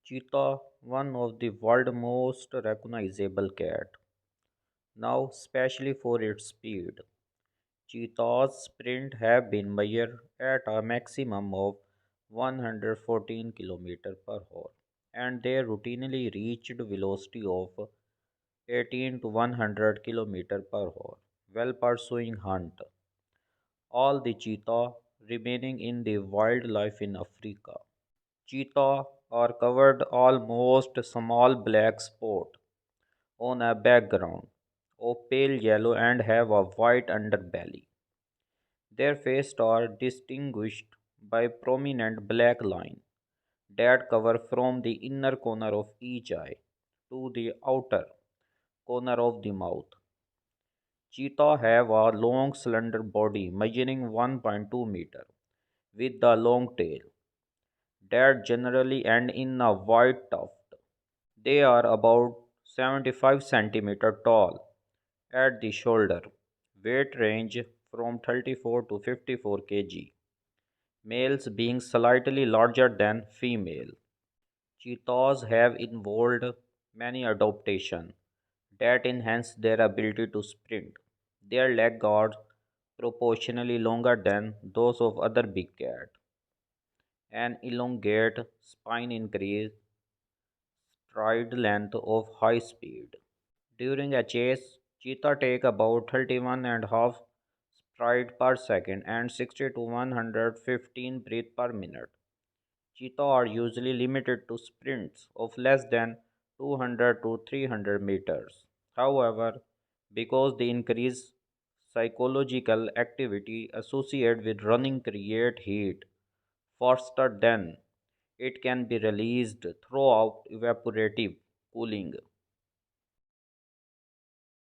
Cheetah, one of the world's most recognizable cat, now especially for its speed. Cheetah's sprint have been measured at a maximum of 114 km per hour, and they routinely reached velocity of 18 to 100 km per hour while pursuing hunt. All the cheetah remaining in the wildlife in Africa. Cheetah are covered almost small black spot on a background of pale yellow and have a white underbelly. Their faces are distinguished by prominent black lines that cover from the inner corner of each eye to the outer corner of the mouth. Cheetah have a long slender body measuring 1.2 meter with a long tail that generally end in a white tuft. They are about 75 centimeter tall at the shoulder, weight range from 34 to 54 kg, males being slightly larger than female. Cheetahs have evolved many adaptations that enhance their ability to sprint. Their legs are proportionally longer than those of other big cats. An elongate spine increases stride length of high speed. During a chase, cheetah take about 31.5 stride per second and 60 to 115 breath per minute. Cheetah are usually limited to sprints of less than 200 to 300 meters. However, because the increased psychological activity associated with running create heat faster than it can be released throughout evaporative cooling.